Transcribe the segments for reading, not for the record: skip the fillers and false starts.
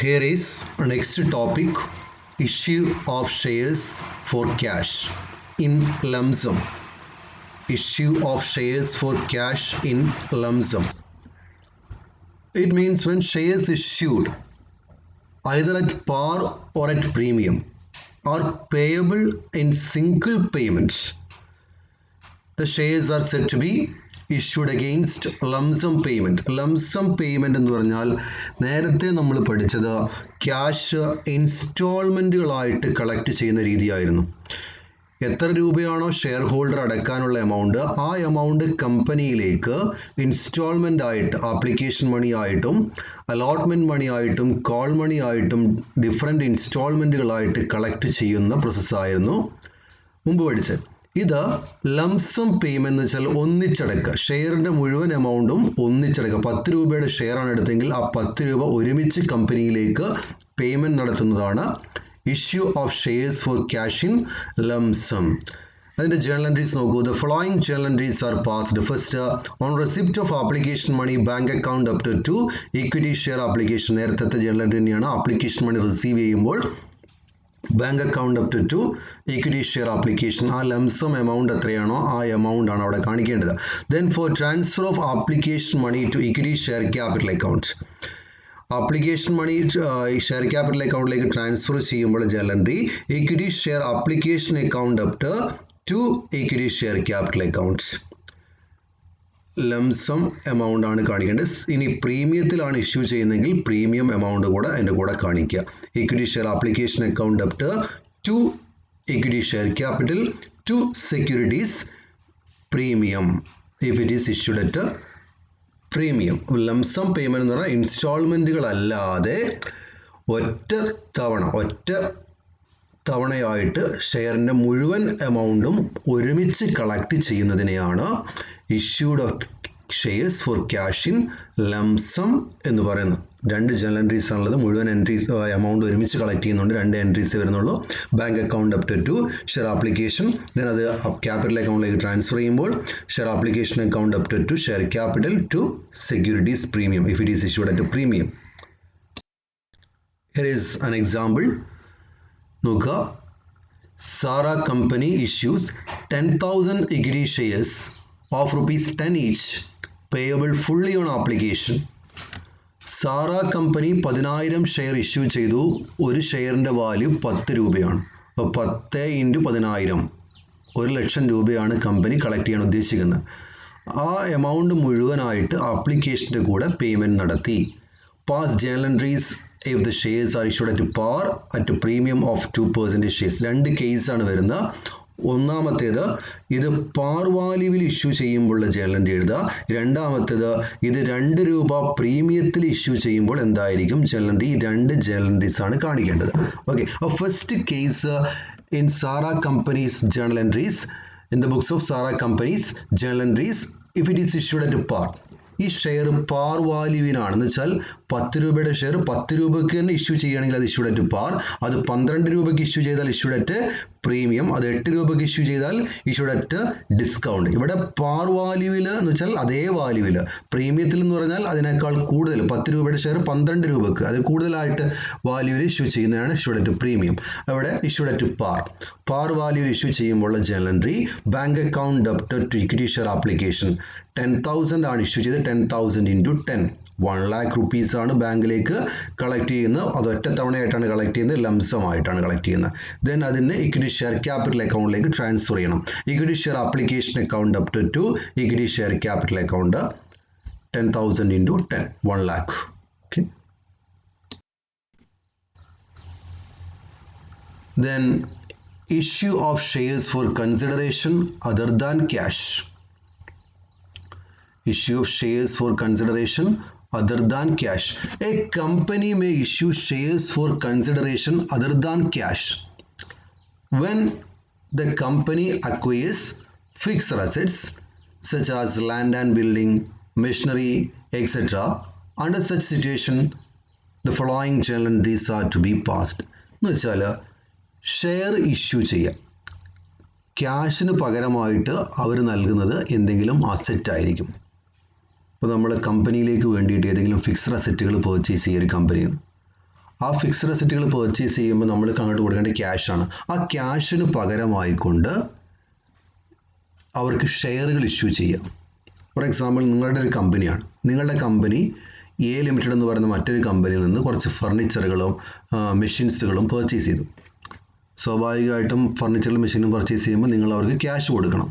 Here is next topic, issue of shares for cash in lump sum. Issue of shares for cash in lump sum. It means when shares issued either at par or at premium are payable in single payments, the shares are said to be issued against lump sum payment. Lump sum payment എന്ന് പറഞ്ഞാൽ നേരത്തെ നമ്മൾ പഠിച്ചത് cash ഇൻസ്റ്റാൾമെൻറ്റുകളായിട്ട് collect ചെയ്യുന്ന രീതിയായിരുന്നു. എത്ര രൂപയാണോ share holder അടയ്ക്കാനുള്ള amount, ആ എമൗണ്ട് കമ്പനിയിലേക്ക് ഇൻസ്റ്റാൾമെൻ്റ് ആയിട്ട് ആപ്ലിക്കേഷൻ മണി ആയിട്ടും അലോട്ട്മെൻറ്റ് മണി ആയിട്ടും കോൾ മണി ആയിട്ടും ഡിഫറെൻറ്റ് ഇൻസ്റ്റാൾമെൻറ്റുകളായിട്ട് കളക്ട് ചെയ്യുന്ന പ്രോസസ്സായിരുന്നു മുമ്പ് പഠിച്ചത്. ഇത് ലംസം പേയ്മെന്റ് എന്ന് വെച്ചാൽ ഒന്നിച്ചടക്കുക, ഷെയറിൻ്റെ മുഴുവൻ എമൗണ്ടും ഒന്നിച്ചടക്കുക. 10 രൂപയുടെ ഷെയറാണ് എടുത്തെങ്കിൽ ആ 10 രൂപ ഒരുമിച്ച് കമ്പനിയിലേക്ക് പേയ്മെൻറ്റ് നടത്തുന്നതാണ് issue of shares for cash in lump sum. അതിൻ്റെ ജേണൽ എൻട്രീസ് നോക്കൂ. The following journal entries are passed. First, on receipt of application money bank account up to equity share application. നേരത്തെ ജേണൽ എൻട്രി തന്നെയാണ്. Application money receive ചെയ്യുമ്പോൾ bank account up to equity share application, ആ lump sum amount എത്രയാണോ ആ amount ആണ് അവിടെ കാണിക്കേണ്ടത്. Then for transfer of application money to equity share capital account, application money share capital അക്കൗണ്ടിലേക്ക് ട്രാൻസ്ഫർ ചെയ്യുമ്പോൾ journal entry equity share application account up to equity share capital account, lumpsum amount ആണ് കാണിക്കേണ്ടത്. ഇനി പ്രീമിയത്തിലാണ് issue ചെയ്യുന്നതെങ്കിൽ premium amount കൂടെ അതിൻ്റെ കൂടെ കാണിക്കുക. Equity share application account up to equity share capital to securities premium if it is issued at premium. Lumpsum payment എന്ന് പറഞ്ഞാൽ ഇൻസ്റ്റാൾമെൻറ്റുകളല്ലാതെ ഒറ്റ തവണയായിട്ട് ഷെയറിൻ്റെ മുഴുവൻ എമൗണ്ടും ഒരുമിച്ച് കളക്ട് ചെയ്യുന്നതിനെയാണ് issued of shares for cash in lump sum എന്ന് പറയുന്നത്. 2 ജേണൽ എൻട്രീസ് ആണുള്ളത്. മുഴുവൻ എൻട്രീസ് എമൗണ്ട് ഒരുമിച്ച് കളക്ട് ചെയ്യുന്നുണ്ട്. 2 എൻട്രീസ് വരുന്നുള്ളൂ. Bank account up to share application, then അത് ക്യാപിറ്റൽ അക്കൗണ്ടിലേക്ക് ട്രാൻസ്ഫർ ചെയ്യുമ്പോൾ share application account up to share capital to securities premium if it is issued at premium. Here is an example. നോക്കുക. Sara company issues 10,000 equity shares of rupees 10 each payable fully on application. Sara company 10,000 share issue ചെയ്തു. ഒരു ഷെയറിൻ്റെ value 10 രൂപയാണ്. അപ്പോൾ 10 × 10,000 1,00,000 രൂപയാണ് company collect ചെയ്യാൻ ഉദ്ദേശിക്കുന്നത്. ആ amount മുഴുവനായിട്ട് ആപ്ലിക്കേഷൻ്റെ കൂടെ പേയ്മെൻറ്റ് നടത്തി. Pass journal entries if the shares are issued at par at a premium of 2% shares. 2 കേസാണ് വരുന്നത്. ഒന്നാമത്തേത് ഇത് പാർ വാല്യൂവിൽ ഇഷ്യൂ ചെയ്യുമ്പോഴുള്ള ജേണൽ എൻട്രി എഴുതുക. രണ്ടാമത്തേത് ഇത് 2 രൂപ പ്രീമിയത്തിൽ ഇഷ്യൂ ചെയ്യുമ്പോൾ എന്തായിരിക്കും ജേണൽ എൻട്രി. 2 ജേണൽ എൻട്രീസ് ആണ് കാണിക്കേണ്ടത്. ഓക്കെ, അപ്പോൾ first case in Sara companies journal entries, in the books of Sara companies journal entries if it is issued at par. ഈ ഷെയർ പാർ വാല്യൂവിനാണെന്ന് വെച്ചാൽ 10 രൂപയുടെ ഷെയർ 10 രൂപയ്ക്ക് തന്നെ ഇഷ്യൂ ചെയ്യുകയാണെങ്കിൽ അത് ഇഷ്യൂഡ് അറ്റ് പാർ. അത് 12 രൂപയ്ക്ക് ഇഷ്യൂ ചെയ്താൽ ഇഷ്യൂഡ് അറ്റ് പ്രീമിയം. അത് 8 രൂപയ്ക്ക് ഇഷ്യൂ ചെയ്താൽ ഇഷ്യൂഡ് അറ്റ് ഡിസ്കൗണ്ട്. ഇവിടെ പാർ വാല്യൂവിൽ എന്ന് വെച്ചാൽ അതേ വാല്യൂവിൽ, പ്രീമിയത്തിൽ എന്ന് പറഞ്ഞാൽ അതിനേക്കാൾ കൂടുതൽ 10 രൂപയുടെ ഷെയർ 12 രൂപയ്ക്ക് അതിൽ കൂടുതലായിട്ട് വാല്യൂവിൽ ഇഷ്യൂ ചെയ്യുന്നതാണ് ഇഷ്യൂഡ് അറ്റ് പ്രീമിയം. അവിടെ ഇഷ്യൂഡ് അറ്റ് പാർ. പാർ വാല്യൂവിൽ ഇഷ്യൂ ചെയ്യുമ്പോൾ journal entry bank account up to equity share application 10,000 ആണ് ഇഷ്യൂ ചെയ്ത്. 10,000 × 10 1,00,000 rupees ആണ് ബാങ്കിലേക്ക് കളക്ട് ചെയ്യുന്നത്. അത് ഒറ്റ തവണയായിട്ടാണ് കളക്ട് ചെയ്യുന്നത്, ലംസമായിട്ടാണ് കളക്ട് ചെയ്യുന്നത്. ദെൻ അതിന് ഇക്വിറ്റി ഷെയർ ക്യാപിറ്റൽ അക്കൗണ്ടിലേക്ക് ട്രാൻസ്ഫർ ചെയ്യണം. Equity share application account up to equity share capital account 10,000 × 10 1,00,000. Okay, then issue of shares for consideration other than cash. Issue of shares for consideration other than cash. A company may issue shares for consideration other than cash when the company acquires fixed assets such as land and building, machinery, etc. Under such situation, the following journal entries are to be passed. എന്ന് വെച്ചാൽ share issue ചെയ്യുക, ക്യാഷിന് പകരമായിട്ട് അവർ നൽകുന്നത് എന്തെങ്കിലും asset ആയിരിക്കും. ഇപ്പോൾ നമ്മൾ കമ്പനിയിലേക്ക് വേണ്ടിയിട്ട് ഏതെങ്കിലും ഫിക്സഡ് അസറ്റുകൾ പർച്ചേസ് ചെയ്യുക ഒരു കമ്പനിയിൽ നിന്ന്, ആ ഫിക്സഡ് അസറ്റുകൾ പർച്ചേസ് ചെയ്യുമ്പോൾ നമ്മൾ അങ്ങോട്ട് കൊടുക്കേണ്ട ക്യാഷാണ്. ആ ക്യാഷിന് പകരമായിക്കൊണ്ട് അവർക്ക് ഷെയറുകൾ ഇഷ്യൂ ചെയ്യാം. ഫോർ എക്സാമ്പിൾ, നിങ്ങളുടെ ഒരു കമ്പനിയാണ്. നിങ്ങളുടെ കമ്പനി എ ലിമിറ്റഡ് എന്ന് പറയുന്ന മറ്റൊരു കമ്പനിയിൽ നിന്ന് കുറച്ച് ഫർണിച്ചറുകളും മെഷീൻസുകളും പർച്ചേസ് ചെയ്തു. സ്വാഭാവികമായിട്ടും ഫർണിച്ചറും മെഷീനും പർച്ചേസ് ചെയ്യുമ്പോൾ നിങ്ങൾ അവർക്ക് ക്യാഷ് കൊടുക്കണം.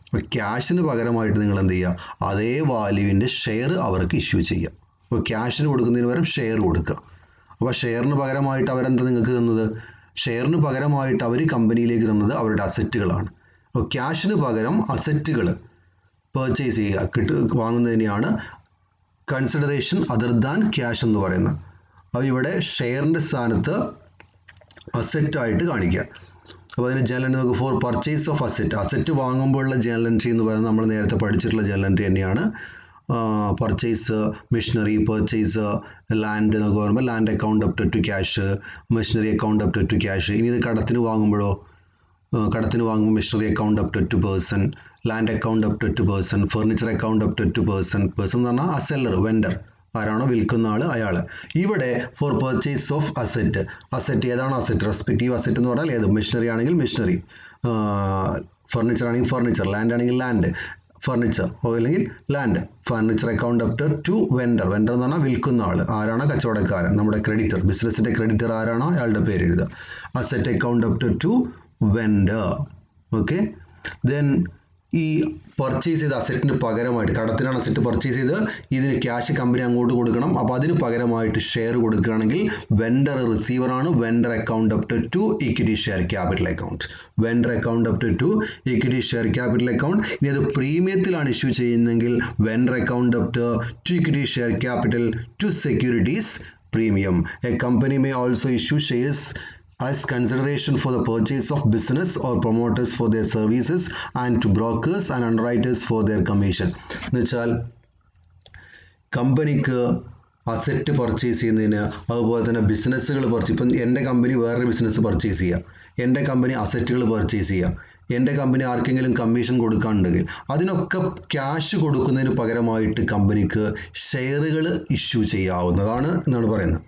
അപ്പോൾ ക്യാഷിന് പകരമായിട്ട് നിങ്ങൾ എന്ത് ചെയ്യുക, അതേ വാല്യൂവിൻ്റെ ഷെയർ അവർക്ക് ഇഷ്യൂ ചെയ്യുക. അപ്പോൾ ക്യാഷിന് കൊടുക്കുന്നതിന് പകരം ഷെയർ കൊടുക്കുക. അപ്പോൾ ഷെയറിന് പകരമായിട്ട് അവരെന്താ നിങ്ങൾക്ക് തന്നത്? ഷെയറിന് പകരമായിട്ട് അവർ കമ്പനിയിലേക്ക് തന്നത് അവരുടെ അസറ്റുകളാണ്. അപ്പോൾ ക്യാഷിന് പകരം അസറ്റുകൾ പർച്ചേസ് ചെയ്യുക, വാങ്ങുന്നതിനെയാണ് കൺസിഡറേഷൻ അതർ ദാൻ ക്യാഷ് എന്ന് പറയുന്നത്. അപ്പോൾ ഇവിടെ ഷെയറിൻ്റെ സ്ഥാനത്ത് അസറ്റായിട്ട് കാണിക്കുക. അപ്പോൾ അതിന് ജേണൽ എൻട്രി നമുക്ക് ഫോർ പർച്ചേസ് ഓഫ് അസറ്റ് വാങ്ങുമ്പോഴുള്ള ജേണൽ എൻട്രി എന്ന് പറയുന്നത് നമ്മൾ നേരത്തെ പഠിച്ചിട്ടുള്ള ജേണൽ എൻട്രി തന്നെയാണ്. പർച്ചേസ് മെഷീനറി, പർച്ചേസ് ലാൻഡ് എന്നൊക്കെ പറയുമ്പോൾ land account up to cash, machinery account up to cash. ഇനി ഇത് കടത്തിന് വാങ്ങുമ്പോഴോ, കടത്തിന് വാങ്ങുമ്പോൾ machinery account up to person, land account up to person, furniture account up to person. Person എന്ന് പറഞ്ഞാൽ ആ സെല്ലർ, വെണ്ടർ, ആരാണോ വിൽക്കുന്ന ആൾ, അയാൾ. ഇവിടെ for purchase of asset, asset ഏതാണോ അസറ്റ്, റെസ്പെക്റ്റീവ് അസറ്റ് എന്ന് പറഞ്ഞാൽ ഏത്, മെഷീനറി ആണെങ്കിൽ മെഷീനറി, ഫർണിച്ചർ ആണെങ്കിൽ ഫർണിച്ചർ, ലാൻഡ് ആണെങ്കിൽ ലാൻഡ്, ഫർണിച്ചർ അല്ലെങ്കിൽ land. Furniture account up to vendor, vendor എന്ന് പറഞ്ഞാൽ വിൽക്കുന്ന ആൾ, ആരാണോ കച്ചവടക്കാരൻ, നമ്മുടെ ക്രെഡിറ്റർ, ബിസിനസ്സിൻ്റെ ക്രെഡിറ്റർ ആരാണോ അയാളുടെ പേര് എഴുതുക. Asset account up to vendor. Okay, then ഈ പർച്ചേസ് ചെയ്ത അസറ്റിന് പകരമായിട്ട്, കടത്തിനാണ് അസറ്റ് പർച്ചേസ് ചെയ്ത്, ഇതിന് ക്യാഷ് കമ്പനി അങ്ങോട്ട് കൊടുക്കണം. അപ്പോൾ അതിന് പകരമായിട്ട് ഷെയർ കൊടുക്കുകയാണെങ്കിൽ വെണ്ടർ റിസീവറാണ്. Vendor account up to equity share capital account, vendor account up to equity share capital account. ഇനി അത് പ്രീമിയത്തിലാണ് ഇഷ്യൂ ചെയ്യുന്നതെങ്കിൽ vendor account up to equity share capital to securities premium. A company may also issue shares as consideration for the purchase of business or promoters for their services and to brokers and underwriters for their commission. എന്നുവെച്ചാൽ കമ്പനിക്ക് asset purchase ചെയ്യുന്നതിന്, അതുപോലെ തന്നെ ബിസിനസ്സുകൾ ഇപ്പം എൻ്റെ company വേറൊരു business purchase ചെയ്യുക, എൻ്റെ കമ്പനി അസറ്റുകൾ പർച്ചേസ് ചെയ്യുക, എൻ്റെ കമ്പനി ആർക്കെങ്കിലും കമ്മീഷൻ കൊടുക്കാനുണ്ടെങ്കിൽ അതിനൊക്കെ ക്യാഷ് കൊടുക്കുന്നതിന് പകരമായിട്ട് കമ്പനിക്ക് ഷെയറുകൾ ഇഷ്യൂ ചെയ്യാവുന്നതാണ് എന്നാണ് പറയുന്നത്.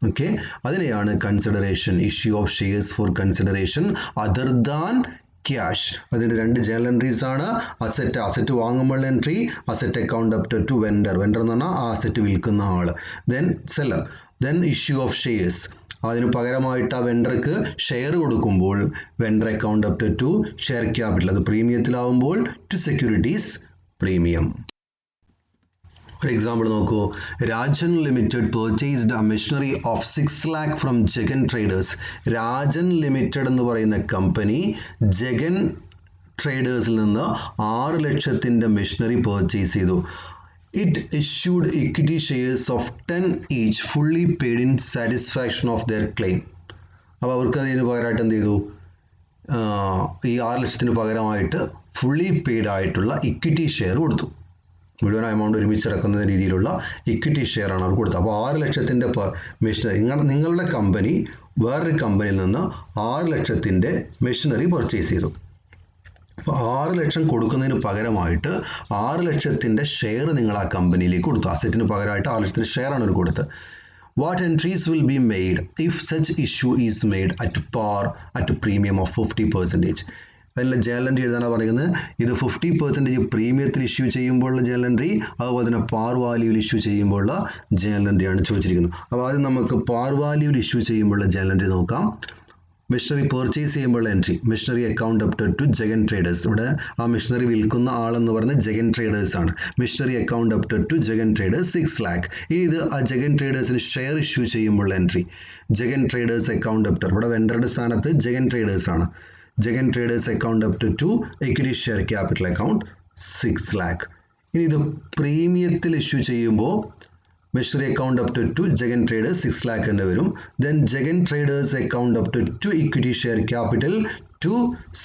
ഓക്കെ, അതിനെയാണ് consideration, issue of shares for consideration other than cash. അതിൻ്റെ രണ്ട് ജേണൽ എൻട്രീസ് ആണ്. അസറ്റ് വാങ്ങുമ്പോൾ entry, asset account up to vendor, vendor എന്ന് പറഞ്ഞാൽ ആ അസറ്റ് വിൽക്കുന്ന ആൾ. Then seller, then issue of shares, അതിന് പകരമായിട്ട് ആ വെണ്ടർക്ക് ഷെയർ കൊടുക്കുമ്പോൾ vendor account up to share capital, അത് പ്രീമിയത്തിലാവുമ്പോൾ ടു സെക്യൂരിറ്റീസ് പ്രീമിയം. ഒരു എക്സാമ്പിൾ നോക്കൂ. Rajan limited purchased a machinery of 6 lakh from Jagan traders. Rajan limited എന്ന് പറയുന്ന കമ്പനി ജഗൻ ട്രേഡേഴ്സിൽ നിന്ന് 6 ലക്ഷത്തിൻ്റെ മെഷീനറി പർച്ചേസ് ചെയ്തു. It issued equity shares of 10 each fully paid in satisfaction of their claim. അപ്പോൾ അവർക്ക് അതിന് പകരമായിട്ട് എന്ത് ചെയ്തു, ഈ 6 ലക്ഷത്തിന് പകരമായിട്ട് ഫുള്ളി പെയ്ഡ് ആയിട്ടുള്ള ഇക്വിറ്റി ഷെയർ കൊടുത്തു. മുഴുവൻ എമൗണ്ട് ഒരുമിച്ചടക്കുന്ന രീതിയിലുള്ള ഇക്വിറ്റി ഷെയർ ആണ് അവർ കൊടുത്തത്. അപ്പോൾ 6 ലക്ഷത്തിൻ്റെ മെഷീനറി, നിങ്ങളുടെ കമ്പനി വേറൊരു കമ്പനിയിൽ നിന്ന് 6 ലക്ഷത്തിൻ്റെ മെഷീനറി പർച്ചേസ് ചെയ്തു. അപ്പോൾ 6 ലക്ഷം കൊടുക്കുന്നതിന് പകരമായിട്ട് 6 ലക്ഷത്തിൻ്റെ ഷെയർ നിങ്ങൾ ആ കമ്പനിയിലേക്ക് കൊടുത്തു. അസറ്റിന് പകരമായിട്ട് 6 ലക്ഷത്തിൻ്റെ ഷെയറാണ് അവർ കൊടുത്തത്. What entries will be made if such issue is made at par at a premium of 50%? അതിനുള്ള ജേണൽ എൻട്രി എഴുതാനാണ് പറയുന്നത്. ഇത് 50% പ്രീമിയത്തിൽ ഇഷ്യൂ ചെയ്യുമ്പോഴുള്ള ജേണൽ എൻട്രി, അതുപോലെ തന്നെ പാർ വാല്യൂവിൽ ഇഷ്യൂ ചെയ്യുമ്പോഴുള്ള ജേണൽ എൻട്രിയാണ് ചോദിച്ചിരിക്കുന്നത്. അപ്പോൾ ആദ്യം നമുക്ക് പാർ വാല്യൂവിൽ ഇഷ്യൂ ചെയ്യുമ്പോഴുള്ള ജേണൽ എൻട്രി നോക്കാം. മെഷീനറി പർച്ചേസ് ചെയ്യുമ്പോഴുള്ള entry, machinery account up to Jagan traders. ഇവിടെ ആ മെഷീനറി വിൽക്കുന്ന ആളെന്ന് പറയുന്നത് ജഗൻ ട്രേഡേഴ്സ് ആണ്. Machinery account up to Jagan traders 6 lakh. ഇനി ഇത് ആ ജഗൻ ട്രേഡേഴ്സിന് ഷെയർ ഇഷ്യൂ ചെയ്യുമ്പോഴുള്ള entry, Jagan traders account up to, ഇവിടെ വെണ്ടറുടെ സ്ഥാനത്ത് ജഗൻ ട്രേഡേഴ്സ് ആണ്. Jagan traders account up to equity share capital account 6 lakh. ഇനി ഇത് പ്രീമിയത്തിൽ ഇഷ്യൂ ചെയ്യുമ്പോൾ machinery account up to Jagan traders 6 lakh എന്ന് വരും. Then Jagan traders account up to equity share capital to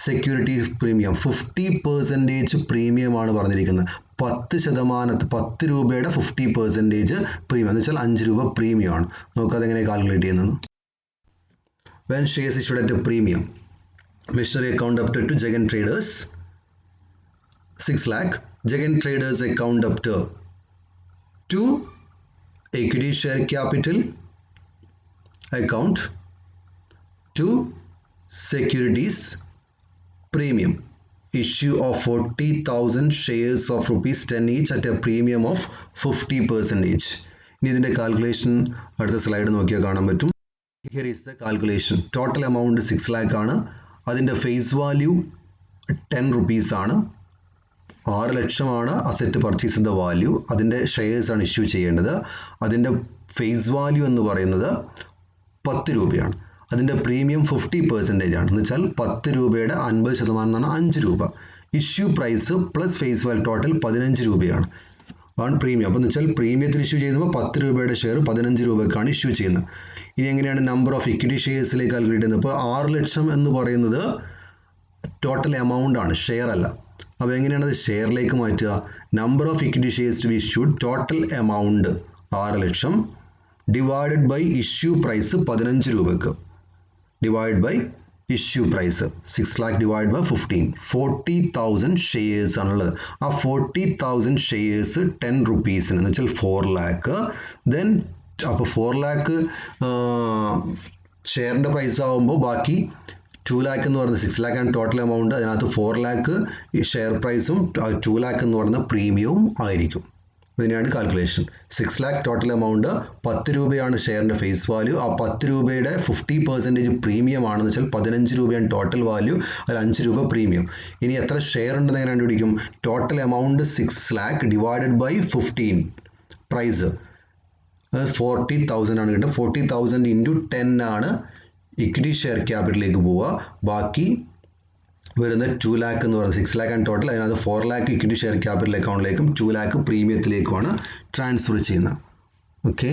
security premium. 50% പ്രീമിയമാണ് പറഞ്ഞിരിക്കുന്നത്. 10 രൂപയുടെ 50% പ്രീമിയം എന്ന് വെച്ചാൽ 5 രൂപ പ്രീമിയമാണ്. നമുക്കതെങ്ങനെ കാൽക്കുലേറ്റ് ചെയ്യുന്നത്. When shares issued at premium, machinery account up to Jagan traders 6 lakh, Jagan traders account up to equity share capital account to securities premium. Issue of 40,000 shares of rupees 10 each at a premium of 50%. ഇനി ഇതിൻ്റെ calculation അടുത്ത slide നോക്കിയാൽ കാണാൻ പറ്റും. Here is the calculation. Total amount 6 lakh ആണ്. അതിൻ്റെ face value 10 rupees ആണ്. 6 ലക്ഷമാണ് അസെറ്റ് പർച്ചേസ് ചെയ്ത വാല്യൂ. അതിൻ്റെ ഷെയർസ് ആണ് ഇഷ്യൂ ചെയ്യേണ്ടത്. അതിൻ്റെ ഫേസ് വാല്യൂ എന്ന് പറയുന്നത് 10 രൂപയാണ്. അതിൻ്റെ പ്രീമിയം 50% ആണ്. എന്ന് വെച്ചാൽ 10 രൂപയുടെ 50% എന്ന് പറഞ്ഞാൽ 5 രൂപ. Issue price plus face value total 15 രൂപയാണ് ആണ് പ്രീമിയം. അപ്പോൾ എന്ന് വെച്ചാൽ പ്രീമിയത്തിൽ ഇഷ്യൂ ചെയ്യുമ്പോൾ 10 രൂപയുടെ ഷെയർ 15 രൂപയ്ക്കാണ് ഇഷ്യൂ ചെയ്യുന്നത്. ഇനി എങ്ങനെയാണ് നമ്പർ ഓഫ് ഇക്വിറ്റി ഷെയർസിലേക്ക് കാൽക്കുലേറ്റ് ചെയ്യുന്നത്? ഇപ്പോൾ 6 ലക്ഷം എന്ന് പറയുന്നത് ടോട്ടൽ എമൗണ്ട് ആണ്, ഷെയർ അല്ല. അപ്പോൾ എങ്ങനെയാണ് അത് ഷെയറിലേക്ക് മാറ്റുക? Number of equity shares to be issued, total amount 6 ലക്ഷം ഡിവൈഡഡ് ബൈ ഇഷ്യൂ പ്രൈസ് 15 രൂപയ്ക്ക് divided by issue price 6 lakh divided by 15, 40,000 shares ആണുള്ളത്. ആ 40,000 ഷെയർസ് 10 rupees എന്ന് വെച്ചാൽ 4 lakh. ദെൻ അപ്പോൾ 4 lakh ഷെയറിൻ്റെ പ്രൈസ് ആകുമ്പോൾ ബാക്കി 2 lakh എന്ന് പറയുന്നത് 6 lakh ആണ് ടോട്ടൽ എമൗണ്ട്. അതിനകത്ത് 4 lakh ഈ ഷെയർ പ്രൈസും 2 lakh എന്ന് പറയുന്ന പ്രീമിയവും ആയിരിക്കും. ഇതിനെയാണ് കാൽക്കുലേഷൻ. 6 lakh ടോട്ടൽ എമൗണ്ട്, 10 രൂപയാണ് ഷെയറിൻ്റെ ഫേസ് വാല്യൂ. ആ 10 രൂപയുടെ 50% പ്രീമിയം ആണെന്ന് വെച്ചാൽ 15 രൂപയാണ് ടോട്ടൽ വാല്യൂ. അതിൽ 5 രൂപ പ്രീമിയം. ഇനി എത്ര ഷെയർ ഉണ്ടെന്ന് എങ്ങനെ കണ്ടുപിടിക്കും? Total amount 6 lakh divided by 15 price 40,000 ആണ് കിട്ടുക. 40,000 ഇൻറ്റു 10 ആണ് ഇക്വിറ്റി ഷെയർ ക്യാപിറ്റലിലേക്ക് പോവുക. ബാക്കി വരുന്ന 2 lakh എന്ന് പറയുന്നത് 6 lakh ആണ് ടോട്ടൽ. അതിനകത്ത് 4 lakh ഇക്വിറ്റി ഷെയർ ക്യാപിറ്റൽ അക്കൗണ്ടിലേക്കും 2 lakh പ്രീമിയത്തിലേക്കുമാണ് ട്രാൻസ്ഫർ ചെയ്യുന്നത്. ഓക്കെ.